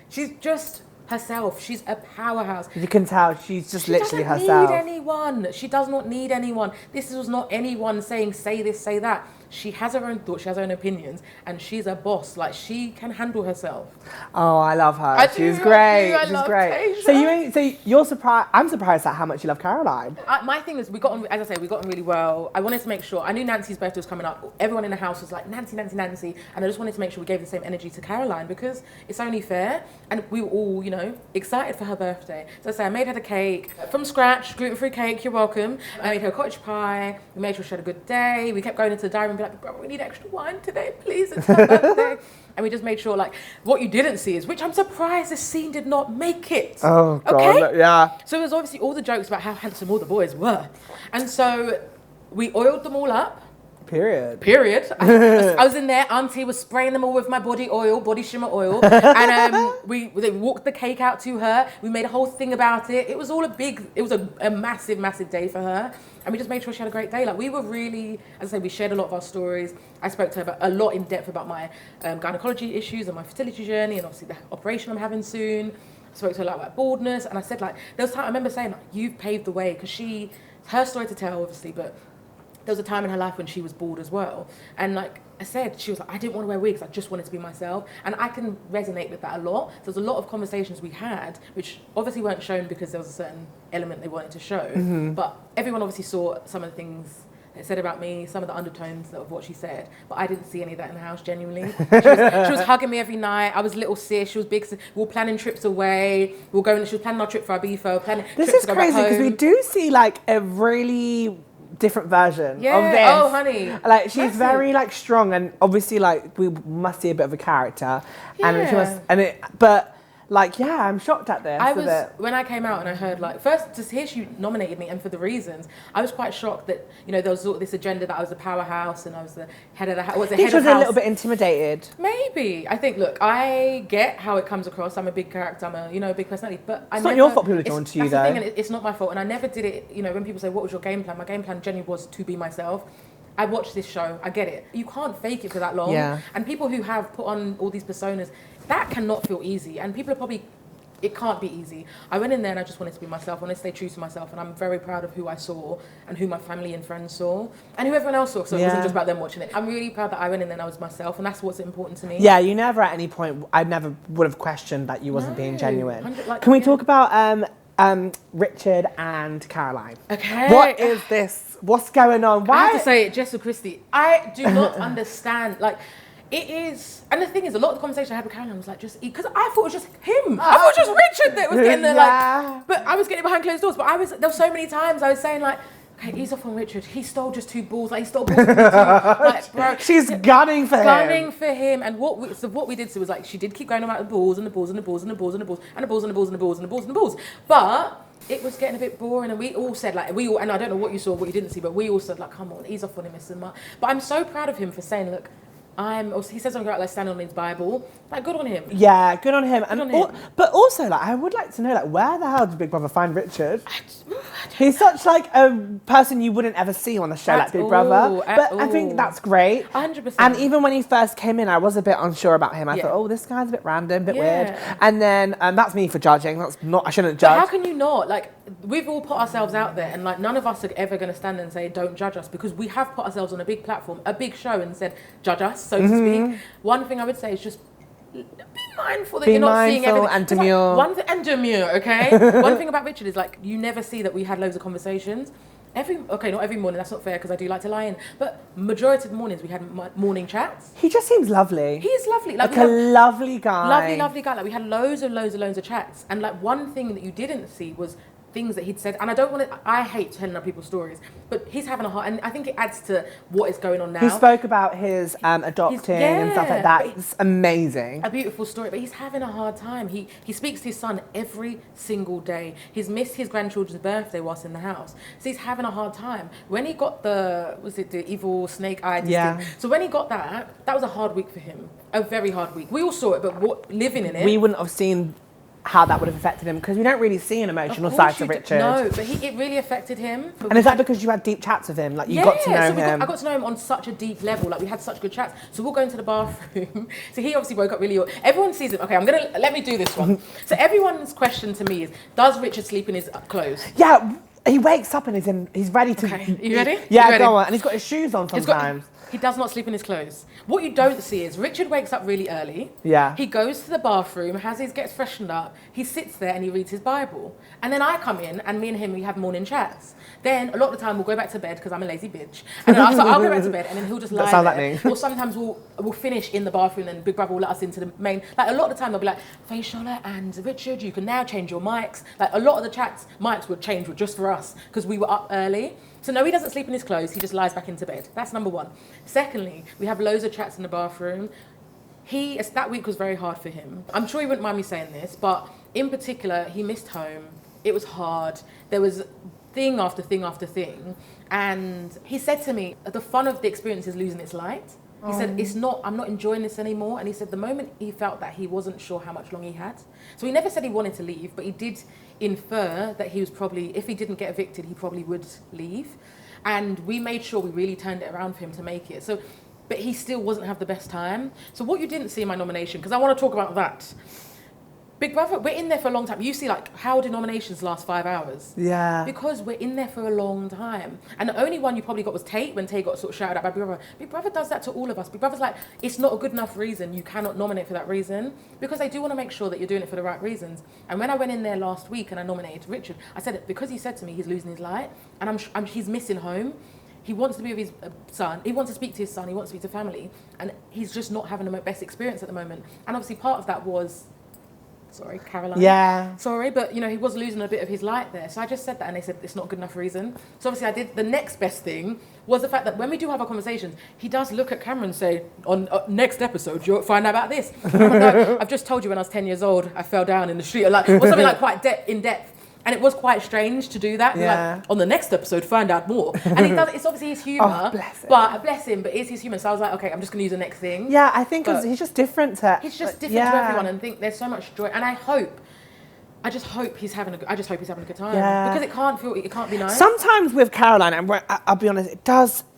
she's just herself. She's a powerhouse. You can tell she's just literally herself. She doesn't need anyone. She does not need anyone. This was not anyone saying, say this, say that. She has her own thoughts, she has her own opinions, and she's a boss. Like, she can handle herself. Oh, I love her. She's great. She's great. Tasia. So you're surprised. I'm surprised at how much you love Caroline. My thing is, we got on really well. I wanted to make sure. I knew Nancy's birthday was coming up. Everyone in the house was like, Nancy, and I just wanted to make sure we gave the same energy to Caroline, because it's only fair. And we were all, excited for her birthday. So I made her the cake from scratch, gluten-free cake. You're welcome. I made her cottage pie. We made sure she had a good day. We kept going into the diary room. Like, bro, we need extra wine today, please. It's her birthday. And we just made sure, like, what you didn't see is, which I'm surprised this scene did not make it. Oh, God, okay? yeah. So it was obviously all the jokes about how handsome all the boys were. And so we oiled them all up. Period. I was in there. Auntie was spraying them all with my body shimmer oil. And they walked the cake out to her. We made a whole thing about it. It was a massive, massive day for her. And we just made sure she had a great day. Like, we were really, as I say, we shared a lot of our stories. I spoke to her a lot in depth about my gynecology issues and my fertility journey, and obviously the operation I'm having soon. I spoke to her a lot about baldness. And I said, like, there was time I remember saying, like, you've paved the way, because her story to tell, obviously, but there was a time in her life when she was bald as well. And like I said, she was like, I didn't want to wear wigs. I just wanted to be myself. And I can resonate with that a lot. So there's a lot of conversations we had, which obviously weren't shown because there was a certain element they wanted to show. Mm-hmm. But everyone obviously saw some of the things it said about me, some of the undertones of what she said, but I didn't see any of that in the house, genuinely. She was hugging me every night. I was little sis, she was big sis. We were planning trips away. She was planning our trip for Ibiza, planning trips to go back home. This is crazy because we do see like a really different version of this. Oh, honey. Like she's very like strong, and obviously like we must see a bit of a character. But like, yeah, I'm shocked at this. When I came out and I heard, like, first to hear she nominated me and for the reasons, I was quite shocked that, you know, there was sort of this agenda that I was a powerhouse and I was the head of the house. She was a little bit intimidated. Maybe. I think, look, I get how it comes across. I'm a big character. I'm a, you know, a big personality. But it's not your fault people are drawn to you, though. That's the thing, and it's not my fault. And I never did it, you know, when people say, what was your game plan? My game plan genuinely was to be myself. I watched this show. I get it. You can't fake it for that long. Yeah. And people who have put on all these personas, that cannot feel easy. And people are probably... It can't be easy. I went in there and I just wanted to be myself. I wanted to stay true to myself. And I'm very proud of who I saw and who my family and friends saw and who everyone else saw. So it wasn't just about them watching it. I'm really proud that I went in there and I was myself. And that's what's important to me. Yeah, you never at any point, I never would have questioned that you wasn't being genuine. Can we talk about Richard and Caroline? Okay. What is this? What's going on? Why? I have to say it, Jess or Christy. I do not understand. Like, it is, and the thing is, a lot of the conversation I had with Caroline was like, just because I thought it was just him. I thought it was just Richard that was getting there, like, but I was getting behind closed doors. But there were so many times I was saying like, okay, ease off on Richard. He stole just 2 balls. Like he stole balls from me too. Like, bro, she's gunning for him. Gunning for him. And what we did was like, she did keep going about the balls and the balls and the balls and the balls and the balls and the balls and the balls and the balls and the balls and the balls. But it was getting a bit boring, and we all said like and I don't know what you saw, what you didn't see, but we all said like, come on, ease off on him, Mr. Mark. But I'm so proud of him for saying, look. He says something about like standing on his Bible. Like, good on him. Yeah, good on him. But also, like, I would like to know, like, where the hell did Big Brother find Richard? He's such like a person you wouldn't ever see on a show like Big Brother. But I think that's great. 100%. And even when he first came in, I was a bit unsure about him. I thought, oh, this guy's a bit random, a bit weird. And then that's me for judging. I shouldn't judge. But how can you not? Like, we've all put ourselves out there, and like none of us are ever going to stand and say, don't judge us, because we have put ourselves on a big platform, a big show, and said, judge us, so to speak. One thing I would say is just be mindful that you're not seeing everything. And demure. Like, and demure, okay? One thing about Richard is like, you never see that we had loads of conversations. Not every morning, that's not fair because I do like to lie in, but majority of the mornings we had morning chats. He just seems lovely. He is lovely. Like a lovely guy. Lovely guy. Like we had loads of chats. And like one thing that you didn't see was things that he'd said, and I hate telling other people's stories, but he's having a hard, and I think it adds to what is going on now. He spoke about his adopting and stuff like that. It's amazing. A beautiful story, but he's having a hard time. He speaks to his son every single day. He's missed his grandchildren's birthday whilst in the house, so he's having a hard time. When he got the evil snake eye thing? So when he got that was a hard week for him, a very hard week. We all saw it, but living in it, we wouldn't have seen how that would have affected him, because we don't really see an emotional side to Richard. No, but it really affected him. And is that because you had deep chats with him? Like you got to know him? I got to know him on such a deep level. Like we had such good chats. So we'll go into the bathroom. So he obviously woke up really early. Everyone sees him. Okay, let me do this one. So everyone's question to me is, does Richard sleep in his clothes? Yeah, he wakes up and he's ready to... Okay, you ready? Yeah, go on. And he's got his shoes on sometimes. He does not sleep in his clothes. What you don't see is Richard wakes up really early. Yeah. He goes to the bathroom, gets freshened up. He sits there and he reads his Bible. And then I come in, and me and him, we have morning chats. Then a lot of the time we'll go back to bed because I'm a lazy bitch. And then I'll go back to bed, and then he'll just lie there. Like me. Or sometimes we'll finish in the bathroom, and Big Brother will let us into the main. Like a lot of the time they'll be like, Feyisoula and Richard, you can now change your mics. Like a lot of the chats, mics would change just for us because we were up early. So no, he doesn't sleep in his clothes. He just lies back into bed. That's number one. Secondly, we have loads of chats in the bathroom. That week was very hard for him. I'm sure he wouldn't mind me saying this, but in particular, he missed home. It was hard. There was thing after thing after thing. And he said to me, the fun of the experience is losing its light. He said, I'm not enjoying this anymore. And he said the moment he felt that, he wasn't sure how much longer he had. So he never said he wanted to leave, but he did infer that he was probably, if he didn't get evicted, he probably would leave. And we made sure we really turned it around for him to make it. So, but he still wasn't have the best time. So what you didn't see in my nomination, because I want to talk about that. Big Brother, we're in there for a long time. You see, like, how do nominations last 5 hours? Yeah. Because we're in there for a long time. And the only one you probably got was Tate, when Tate got sort of shouted out by Big Brother. Big Brother does that to all of us. Big Brother's like, it's not a good enough reason. You cannot nominate for that reason. Because they do want to make sure that you're doing it for the right reasons. And when I went in there last week and I nominated Richard, I said, because he said to me he's losing his light and he's missing home, he wants to be with his son. He wants to speak to his son. He wants to speak to family. And he's just not having the best experience at the moment. And obviously part of that was, sorry, Caroline. Yeah. Sorry, but he was losing a bit of his light there. So I just said that and they said it's not good enough reason. So obviously I did, the next best thing was the fact that when we do have our conversations, he does look at camera and say, on next episode, you'll find out about this. I've just told you when I was 10 years old, I fell down in the street, or something like quite in depth. And it was quite strange to do that. Yeah. Like, on the next episode, find out more. And he does. It's obviously his humour. Oh, bless him. But bless him. But it's his humour. So I was like, okay, I'm just going to use the next thing. Yeah, I think he's just different to... He's just different to everyone, and I think there's so much joy. And I just hope he's having a good time. Yeah. Because it can't be nice. Sometimes with Caroline, and I'll be honest,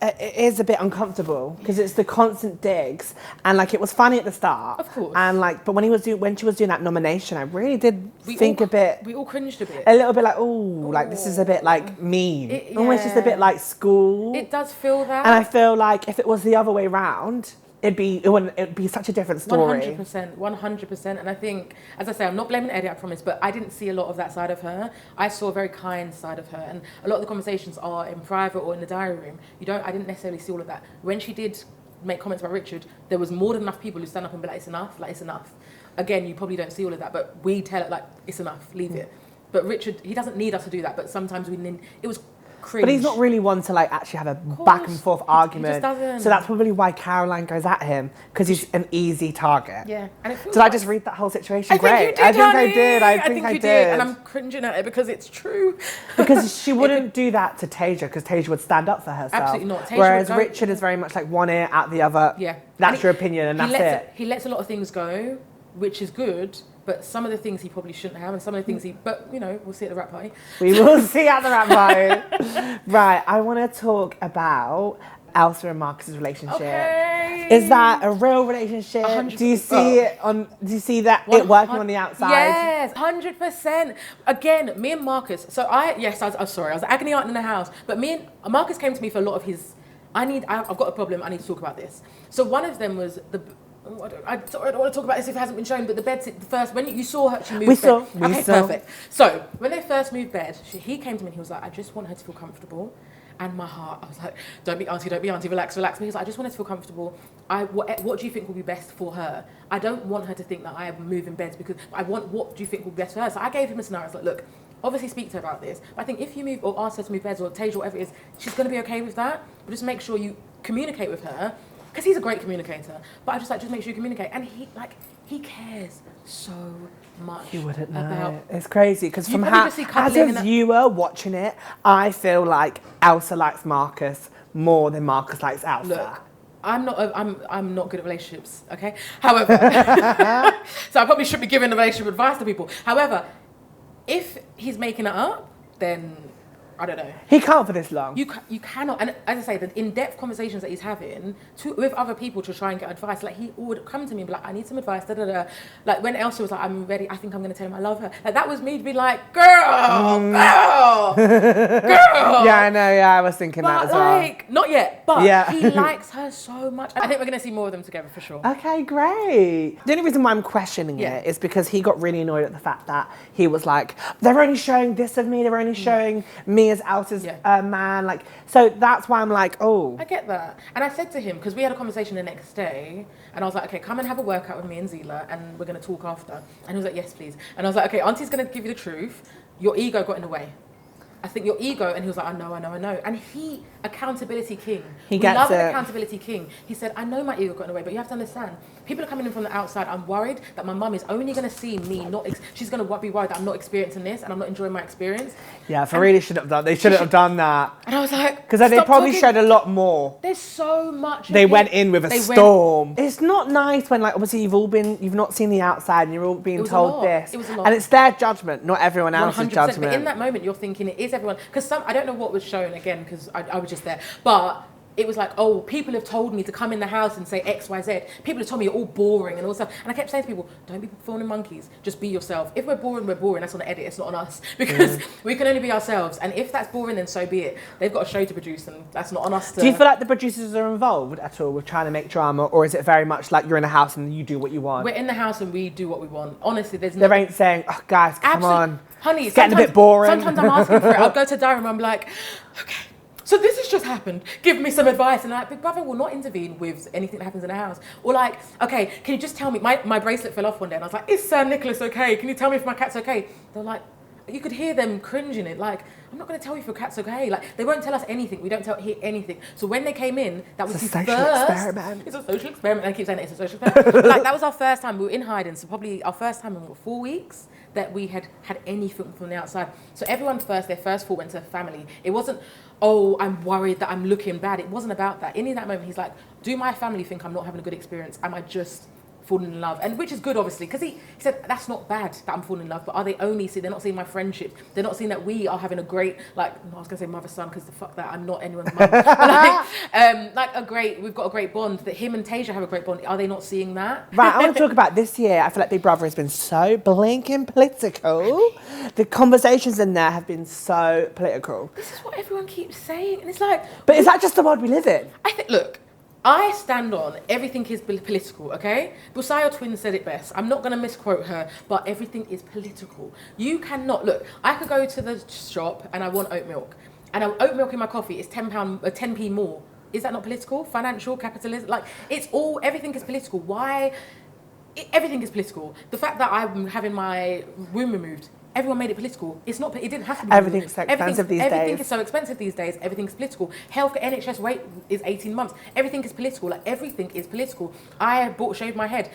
it is a bit uncomfortable because it's the constant digs, and like it was funny at the start, of course, and like, but when she was doing that nomination, I really did think a bit. We all cringed a bit. A little bit like, oh, like this is a bit like mean, almost just a bit like school. It does feel that, and I feel like if it was the other way round, it'd be such a different story. 100%. And I think, as I say, I'm not blaming Eddie, I promise, but I didn't see a lot of that side of her. I saw a very kind side of her, and a lot of the conversations are in private or in the diary room. I didn't necessarily see all of that. When she did make comments about Richard, there was more than enough people who stand up and be like, it's enough. Again, you probably don't see all of that, but we tell it like, it's enough, leave it. But Richard, he doesn't need us to do that, but sometimes it was cringe. But he's not really one to like actually have a back and forth argument. He just doesn't. So that's probably why Caroline goes at him, because he's an easy target. Yeah. And it feels did I just read that whole situation? I think you did, I think honey. I did. I think you did. And I'm cringing at it because it's true. Because she wouldn't do that to Tasia, because Tasia would stand up for herself. Absolutely not. Whereas Richard is very much like one ear out the other. Yeah. That's your opinion and that's it. He lets a lot of things go, which is good. But some of the things he probably shouldn't have, and some of the things we'll see at the rap party. We will see at the rap party. Right, I want to talk about Elsa and Marcus's relationship. Okay. Is that a real relationship? 100%. Do you see that it working on the outside? Yes, 100%. Again, me and Marcus. So I'm sorry, I was agony aunt in the house. But Marcus came to me for a lot of his. I've got a problem. I need to talk about this. So one of them was I don't want to talk about this if it hasn't been shown, but the bed sit, the first, when you saw her, she moved bed. We saw. Perfect. So, when they first moved bed, he came to me and he was like, I just want her to feel comfortable. And my heart, I was like, don't be auntie, relax. But he was like, I just want her to feel comfortable. What do you think will be best for her? I don't want her to think that I am moving beds because what do you think will be best for her? So I gave him a scenario. I was like, look, obviously speak to her about this. But I think if you move or ask her to move beds or Tasia, whatever it is, she's going to be okay with that. But just make sure you communicate with her. Because he's a great communicator, but I just make sure you communicate, and he cares so much. You wouldn't know. About it's crazy because as a viewer watching it, I feel like Elsa likes Marcus more than Marcus likes Elsa. Look, I'm not good at relationships. Okay, however, so I probably should be giving relationship advice to people. However, if he's making it up, then I don't know. He can't for this long. You cannot. And as I say, the in-depth conversations that he's having with other people to try and get advice, like he would come to me and be like, I need some advice, da da da. Like when Elsa was like, I'm ready, I think I'm going to tell him I love her. Like that was me to be like, girl. Yeah, I know, I was thinking that as well. Not yet, but he likes her so much. I think we're going to see more of them together for sure. Okay, great. The only reason why I'm questioning it is because he got really annoyed at the fact that he was like, they're only showing this of me, they're only showing me as Elsa's man, like, so that's why I'm like, oh. I get that. And I said to him, because we had a conversation the next day, and I was like, okay, come and have a workout with me and Zila, and we're going to talk after. And he was like, yes, please. And I was like, okay, Auntie's going to give you the truth. Your ego got in the way. I think your ego, and he was like, I know. And he, accountability king. He gets love it. An accountability king. He said, I know my ego got in the way, but you have to understand, people are coming in from the outside. I'm worried that my mum is only going to see me, she's going to be worried that I'm not experiencing this and I'm not enjoying my experience. Yeah, they shouldn't have done that. And I was like, because they probably showed a lot more. There's so much. They went in with a storm. It's not nice when, like, obviously you've not seen the outside and you're all being told this. It was a lot. And it's their judgment, not everyone else's judgment. But in that moment, you're thinking it is everyone. Because I don't know what was shown again, because I was just there. But it was like, oh, people have told me to come in the house and say X, Y, Z. People have told me you're all boring and all stuff. And I kept saying to people, don't be performing monkeys. Just be yourself. If we're boring, we're boring. That's on the edit. It's not on us. Because we can only be ourselves. And if that's boring, then so be it. They've got a show to produce and that's not on us to... Do you feel like the producers are involved at all with trying to make drama? Or is it very much like you're in a house and you do what you want? We're in the house and we do what we want. Honestly, there's no... They ain't saying, oh, guys, come on. Honey, it's getting a bit boring. Sometimes I'm asking for it. I'll go to diary room and I'm like, okay. so this has just happened. Give me some advice. And like, Big Brother will not intervene with anything that happens in the house. Or like, okay, can you just tell me, my bracelet fell off one day and I was like, is Sir Nicholas okay? Can you tell me if my cat's okay? They're like, you could hear them cringing it. Like, I'm not going to tell you if your cat's okay. Like, they won't tell us anything. We don't hear anything. So when they came in, that was it's the a social first experiment. It's a social experiment. I keep saying it's a social experiment. Like, that was our first time. We were in hiding. So probably our first time in 4 weeks that we had anything from the outside. So everyone their first thought went to family. It wasn't, oh, I'm worried that I'm looking bad. It wasn't about that. In that moment, he's like, do my family think I'm not having a good experience? Am I just falling in love? And which is good, obviously, because he said that's not bad that I'm falling in love, but are they only they're not seeing my friendship, they're not seeing that we are having a great, like, I was gonna say mother son, because the fuck that, I'm not anyone's mum, but we've got a great bond, that him and Tasia have a great bond. Are they not seeing that? Right, I want to talk about this year. I feel like Big Brother has been so blinking political. The conversations in there have been so political. This is what everyone keeps saying, and it's like, but is that just the world we live in? I think, look, I stand on everything is political, okay? Busayo Twin said it best. I'm not going to misquote her, but everything is political. You cannot, look, I could go to the shop and I want oat milk. And oat milk in my coffee is £10, 10p more. Is that not political? Financial, capitalism? Like, everything is political. Why? Everything is political. The fact that I'm having my womb removed, everyone made it political. It's not. It didn't have to be. Everything's so expensive these days. Everything is so expensive these days. Everything's political. Health, NHS wait is 18 months. Everything is political. Like, everything is political. I shaved my head.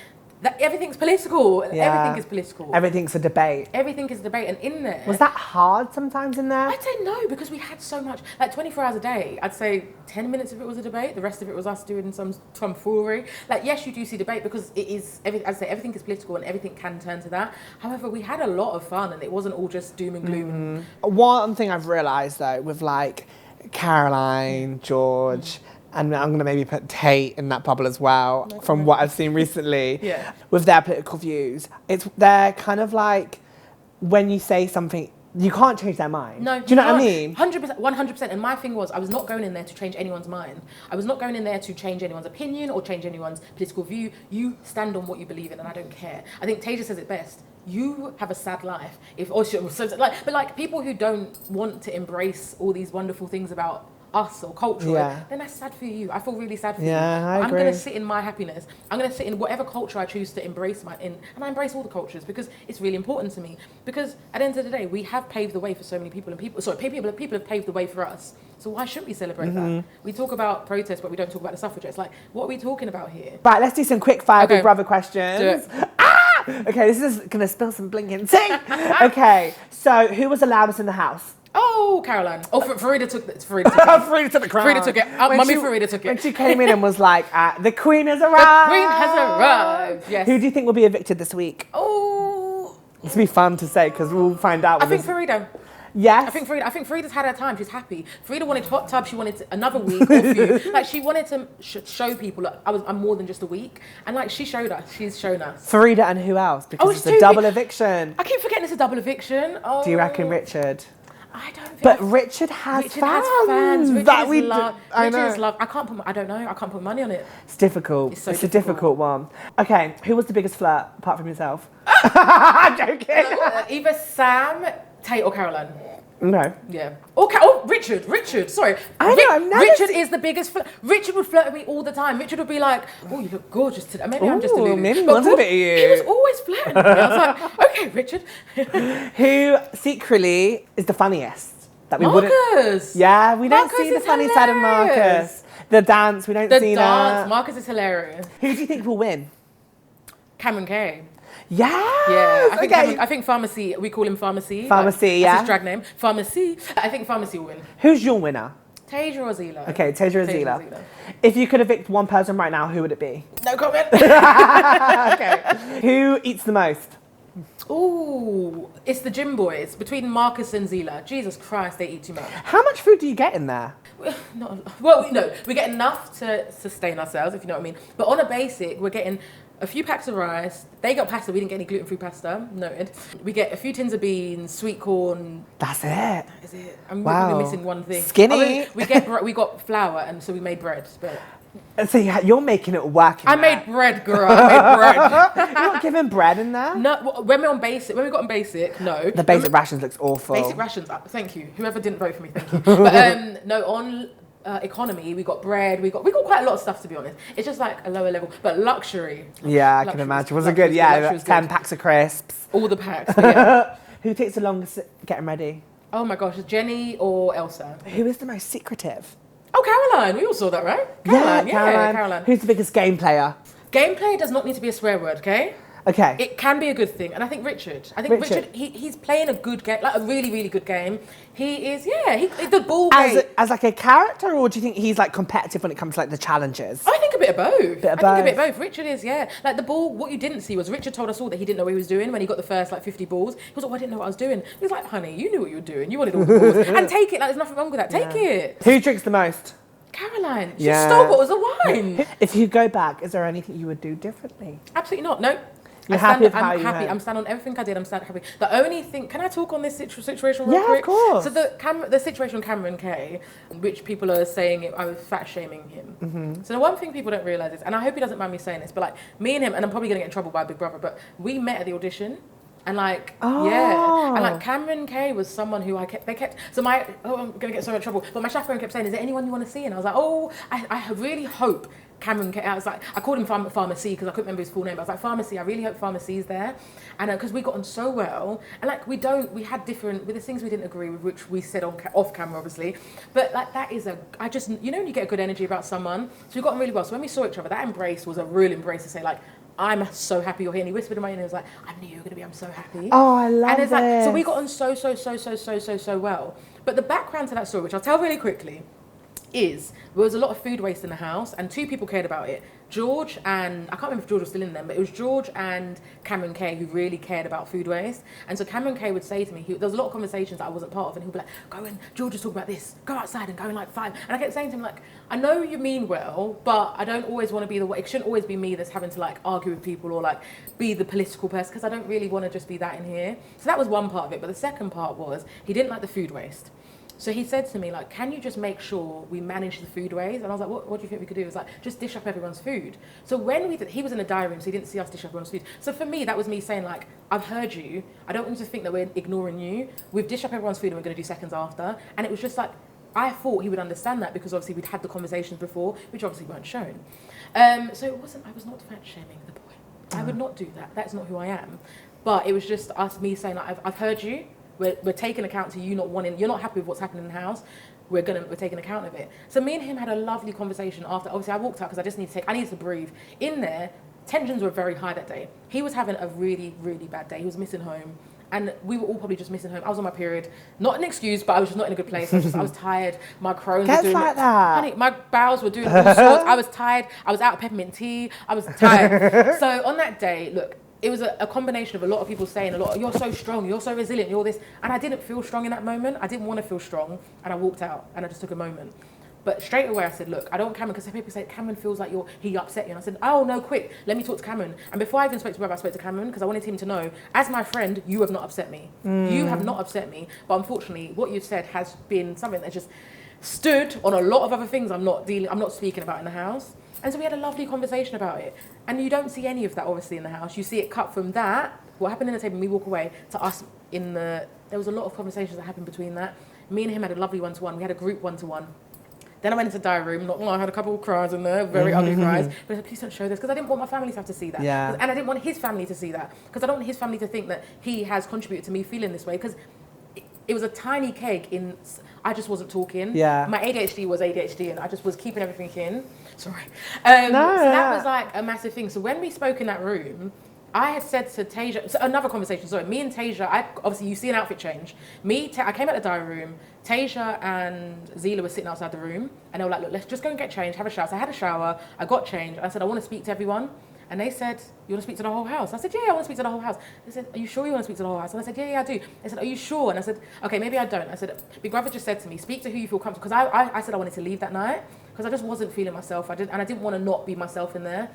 Everything's political. Yeah. Everything is political. Everything's a debate. Everything is a debate. And in there, was that hard sometimes in there? I'd say no, because we had so much, like 24 hours a day. I'd say 10 minutes of it was a debate. The rest of it was us doing some tomfoolery. Like, yes, you do see debate because it is, I'd say everything is political and everything can turn to that. However, we had a lot of fun and it wasn't all just doom and gloom. One thing I've realised though, with like Caroline, George, and I'm going to maybe put Tate in that bubble as well, from what I've seen recently, with their political views. They're kind of like, when you say something, you can't change their mind. No, do you know what I mean? 100%, 100%. And my thing was, I was not going in there to change anyone's mind. I was not going in there to change anyone's opinion or change anyone's political view. You stand on what you believe in, and I don't care. I think Tasia says it best. You have a sad life. But people who don't want to embrace all these wonderful things about us or culture, then that's sad for you. I feel really sad for you. I agree. I'm going to sit in my happiness. I'm going to sit in whatever culture I choose to embrace and I embrace all the cultures because it's really important to me. Because at the end of the day, we have paved the way for so many people, and people have paved the way for us. So why shouldn't we celebrate that? We talk about protests, but we don't talk about the suffragettes. Like, what are we talking about here? Right, let's do some quick fire Big Brother questions. Do it. Okay, this is going to spill some blinking tea. Okay, so who was the loudest in the house? Oh, Caroline. Oh, Farida took it. Farida took the crown. Farida took it. Mummy Farida took it. When she came in and was like, the Queen has arrived. The Queen has arrived, yes. Who do you think will be evicted this week? Oh. This will be fun to say because we'll find out. I think Farida. Yes. I think Farida's had her time. She's happy. Farida wanted hot tub. She wanted another week off you. Like, she wanted to show people, like, I'm more than just a week. And like, she showed us. She's shown us. Farida and who else? Because it's a double eviction. I keep forgetting it's a double eviction. Oh. Do you reckon Richard? I don't think. But Richard has fans. Richard is love. I don't know. I can't put money on it. It's difficult. It's a difficult one. Okay, who was the biggest flirt apart from yourself? I'm joking. Either Sam, Tate, or Caroline. No. Yeah. Richard. Sorry. Richard is the biggest flirt. Richard would flirt with me all the time. Richard would be like, "Oh, you look gorgeous today." Maybe I'm just deluded. Maybe wanted a bit of you. He was always flirting with me. I was like, "Okay, Richard." Who secretly is the funniest? That we Marcus. Yeah, we don't see the funny side of Marcus. The dance, we don't see that. Marcus is hilarious. Who do you think will win? Cameron K. Yes. Yeah, I think Pharmacy, we call him Pharmacy. Pharmacy, That's his drag name. Pharmacy. I think Pharmacy will win. Who's your winner? Tasia or Zila. Okay, Tasia or Zila. If you could evict one person right now, who would it be? No comment. Okay. Who eats the most? Ooh, it's the gym boys. Between Marcus and Zila. Jesus Christ, they eat too much. How much food do you get in there? We get enough to sustain ourselves, if you know what I mean. But on a basic, we're getting a few packs of rice. They got pasta. We didn't get any gluten-free pasta. Noted. We get a few tins of beans, sweet corn. That's it. That is it. We're missing one thing. Skinny. We got flour, and so we made bread. But So you're making it work. I made bread, girl. I made bread. You're not giving bread in there? No, when we got on basic, no. The basic rations looks awful. Basic rations, thank you. Whoever didn't vote for me, thank you. But no, on economy, we got bread. We got quite a lot of stuff, to be honest. It's just like a lower level, but luxury. Yeah, I can imagine. Was it good? Yeah, 10 packs of crisps. All the packs. Yeah. Who takes the longest getting ready? Oh my gosh, Jenny or Elsa? Who is the most secretive? Oh, Caroline. We all saw that, right? Caroline. Who's the biggest game player? Gameplay does not need to be a swear word, okay? Okay. It can be a good thing. And I think Richard, he's playing a good game, like a really, really good game. He is, the ball game. As like a character, or do you think he's like competitive when it comes to like the challenges? I think a bit of both. I think a bit of both. Richard is, like the ball, what you didn't see was Richard told us all that he didn't know what he was doing when he got the first like 50 balls. He was like, I didn't know what I was doing. He was like, honey, you knew what you were doing. You wanted all the balls. And take it, like there's nothing wrong with that. Take it. Who drinks the most? Caroline. She stole bottles of wine. If you go back, is there anything you would do differently? Absolutely not. No. I'm happy. I'm standing on everything I did. I'm happy. The only thing, can I talk on this situation real quick? Yeah, of course. So the situation with Cameron K, which people are saying I was fat shaming him. Mm-hmm. So the one thing people don't realise is, and I hope he doesn't mind me saying this, but like me and him, and I'm probably going to get in trouble by Big Brother, but we met at the audition. And like, and like Cameron K was someone who I'm gonna get so much trouble. But my chaperone kept saying, is there anyone you want to see? And I was like, I really hope Cameron K. I was like, I called him Pharmacy because I couldn't remember his full name. But I was like, Pharmacy, I really hope Pharmacy's there. And because we got on so well, and like we had different, with the things we didn't agree with, which we said off camera, obviously. But like that is when you get a good energy about someone. So we got on really well. So when we saw each other, that embrace was a real embrace to say like, I'm so happy you're here. And he whispered in my ear and he was like, I knew you were going to be, I'm so happy. Oh, I love it. And it's like, so we got on so well. But the background to that story, which I'll tell really quickly, is there was a lot of food waste in the house and two people cared about it. George and, I can't remember if George was still in them, but it was George and Cameron K who really cared about food waste. And so Cameron K would say to me, there was a lot of conversations that I wasn't part of, and he'd be like, go and George is talking about this, go outside and go in like 5. And I kept saying to him like, I know you mean well, but I don't always want to be it shouldn't always be me that's having to like argue with people or like be the political person, because I don't really want to just be that in here. So that was one part of it. But the second part was, he didn't like the food waste. So he said to me, like, can you just make sure we manage the food waste? And I was like, what do you think we could do? He was like, just dish up everyone's food. So when he was in a diary room, so he didn't see us dish up everyone's food. So for me, that was me saying, like, I've heard you. I don't want you to think that we're ignoring you. We've dished up everyone's food and we're going to do seconds after. And it was just like, I thought he would understand that because obviously we'd had the conversations before, which obviously weren't shown. So I was not fat shaming the boy. I would not do that. That's not who I am. But it was just me saying, like, I've heard you. We're taking account to you not wanting, you're not happy with what's happening in the house. We're taking account of it. So me and him had a lovely conversation after. Obviously, I walked out because I needed to breathe. In there, tensions were very high that day. He was having a really, really bad day. He was missing home. And we were all probably just missing home. I was on my period. Not an excuse, but I was just not in a good place. I was tired. My Crohn's were doing like that. Honey, my bowels were doing all sorts. I was tired. I was out of peppermint tea. I was tired. So on that day, look, it was a combination of a lot of people saying you're so strong, you're so resilient, you're this. And I didn't feel strong in that moment. I didn't want to feel strong. And I walked out and I just took a moment. But straight away I said, look, I don't want Cameron, because some people say, Cameron feels like he upset you. And I said, oh, no, quick, let me talk to Cameron. And before I even spoke to Brother, I spoke to Cameron because I wanted him to know, as my friend, you have not upset me. You have not upset me. But unfortunately, what you've said has been something that just stood on a lot of other things I'm not speaking about in the house. And so we had a lovely conversation about it. And you don't see any of that, obviously, in the house. You see it cut from that, what happened in the table, and we walk away, to us there was a lot of conversations that happened between that. Me and him had a lovely one-to-one. We had a group one-to-one. Then I went into the diary room. I had a couple of cries in there, very ugly cries. But I said, please don't show this, because I didn't want my family to have to see that. Yeah. And I didn't want his family to see that, because I don't want his family to think that he has contributed to me feeling this way, because it was a tiny keg I just wasn't talking. Yeah. My ADHD was ADHD, and I just was keeping everything in. Sorry. So that was like a massive thing. So when we spoke in that room, I had said to Tasia, so another conversation, sorry, me and Tasia, obviously you see an outfit change. I came out the diary room, Tasia and Zila were sitting outside the room, and they were like, look, let's just go and get changed, have a shower. So I had a shower, I got changed, I said, I want to speak to everyone. And they said, you want to speak to the whole house? I said, yeah, I want to speak to the whole house. They said, are you sure you want to speak to the whole house? And I said, yeah, I do. They said, are you sure? And I said, okay, maybe I don't. I said, Big Brother just said to me, speak to who you feel comfortable. Because I said I wanted to leave that night because I just wasn't feeling myself. I didn't want to not be myself in there.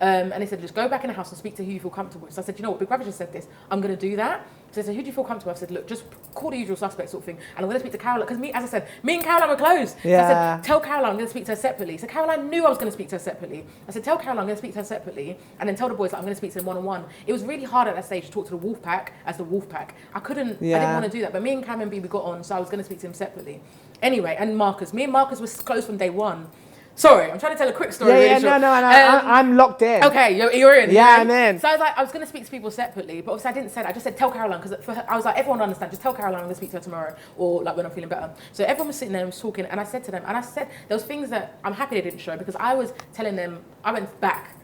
And they said, just go back in the house and speak to who you feel comfortable with. So I said, you know what, Big Brother just said this. I'm going to do that. So they said, who do you feel comfortable with? I said, look, just call the usual suspect sort of thing. And I'm going to speak to Caroline. Because as I said, me and Caroline were close. Yeah. So I said, tell Caroline I'm going to speak to her separately. So Caroline knew I was going to speak to her separately. I said, tell Caroline I'm going to speak to her separately. And then tell the boys that I'm going to speak to them one-on-one. It was really hard at that stage to talk to the wolf pack as the wolf pack. I didn't want to do that. But me and Cam and B, we got on. So I was going to speak to him separately. Anyway, and Marcus. Me and Marcus were close from day one. Sorry, I'm trying to tell a quick story. I'm locked in. Okay, you're in. Yeah, I'm in. So I was going to speak to people separately, but obviously I didn't say that. I just said, tell Caroline, because I was like, everyone understand, just tell Caroline I'm going to speak to her tomorrow, or like when I'm feeling better. So everyone was sitting there and was talking, and I said to them, there was things that I'm happy they didn't show, because I was telling them, I went back,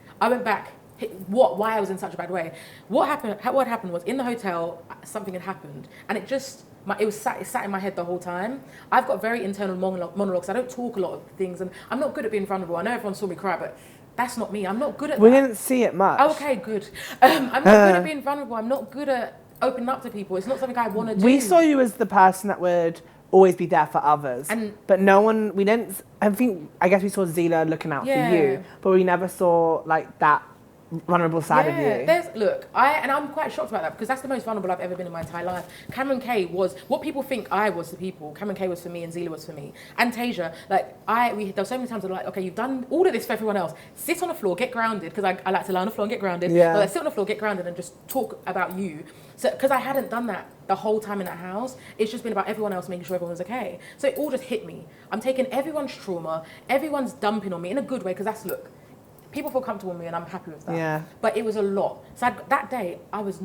why I was in such a bad way. What happened was, in the hotel, something had happened, and it sat in my head the whole time. I've got very internal monologues. I don't talk a lot of things, and I'm not good at being vulnerable. I know everyone saw me cry, but that's not me. I'm not good at that. We didn't see it much. Oh, okay, good. I'm not good at being vulnerable. I'm not good at opening up to people. It's not something I want to do. We saw you as the person that would always be there for others. But we didn't, I guess we saw Zila looking out for you, but we never saw like that vulnerable side of you. I'm quite shocked about that, because that's the most vulnerable I've ever been in my entire life. Cameron K was what people think I was to people. Cameron K was for me, and Zila was for me, and Tasia. There were so many times I was like, okay, you've done all of this for everyone else. Sit on the floor, get grounded, because I like to lie on the floor and get grounded. Yeah. So sit on the floor, get grounded, and just talk about you. So because I hadn't done that the whole time in that house, it's just been about everyone else, making sure everyone's okay. So it all just hit me. I'm taking everyone's trauma, everyone's dumping on me in a good way, because people feel comfortable with me, and I'm happy with that. Yeah. But it was a lot. So that day, I was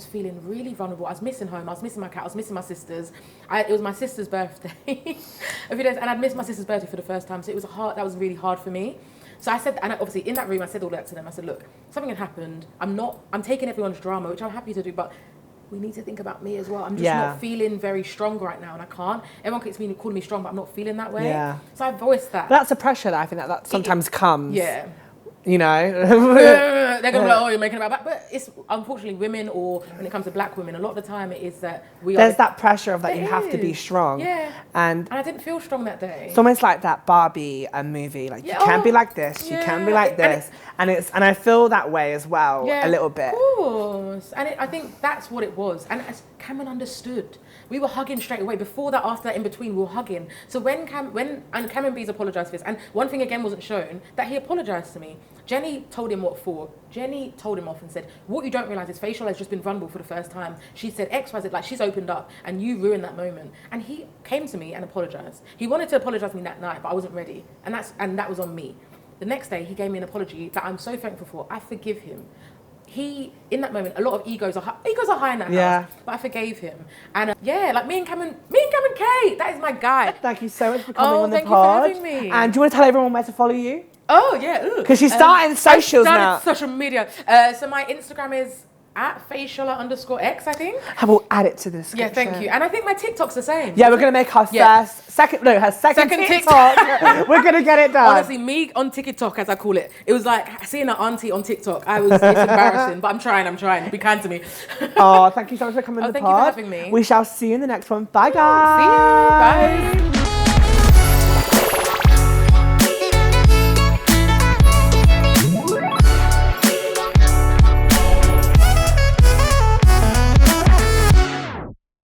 feeling really vulnerable. I was missing home. I was missing my cat. I was missing my sisters. It was my sister's birthday a few days, and I'd missed my sister's birthday for the first time. So that was really hard for me. So I said, and obviously in that room, I said all that to them. I said, look, something had happened. I'm taking everyone's drama, which I'm happy to do, but we need to think about me as well. I'm just not feeling very strong right now, and I can't. Everyone keeps calling me strong, but I'm not feeling that way. Yeah. So I voiced that. But that's a pressure that I think that sometimes comes. Yeah. You know, they're gonna be like, oh, you're making it about that. But it's unfortunately women, or when it comes to black women, a lot of the time it is that there's that pressure of that you have to be strong. Yeah. And I didn't feel strong that day. It's almost like that Barbie movie. Like you can't be like this, you can be like this, and I feel that way as well a little bit. Of course. And I think that's what it was. And as Cameron understood. We were hugging straight away. Before that, after that, in between, we were hugging. So when Cameron B's apologised for this, and one thing again wasn't shown, that he apologised to me. Jenny told him what for. Jenny told him off and said, what you don't realise is Feyisoula has just been vulnerable for the first time. She said X, Y, Z, like she's opened up, and you ruined that moment. And he came to me and apologised. He wanted to apologise to me that night, but I wasn't ready. And that was on me. The next day, he gave me an apology that I'm so thankful for. I forgive him. In that moment, a lot of egos are high in that house, but I forgave him. And like me and Cameron K, that is my guy. Thank you so much for coming on the pod. Thank you for having me. And do you want to tell everyone where to follow you? Oh yeah, because she's starting socials now. Social media. So my Instagram is at Feyisoula_X, I think. I will add it to this. Yeah, thank you. And I think my TikTok's the same. Yeah, we're gonna make her second TikTok. We're gonna get it done. Honestly, me on TikTok, as I call it, it was like seeing an auntie on TikTok. It's embarrassing, but I'm trying. Be kind to me. Oh, thank you so much for coming on the pod. Thank you for having me. We shall see you in the next one. Bye, guys. See you. Bye.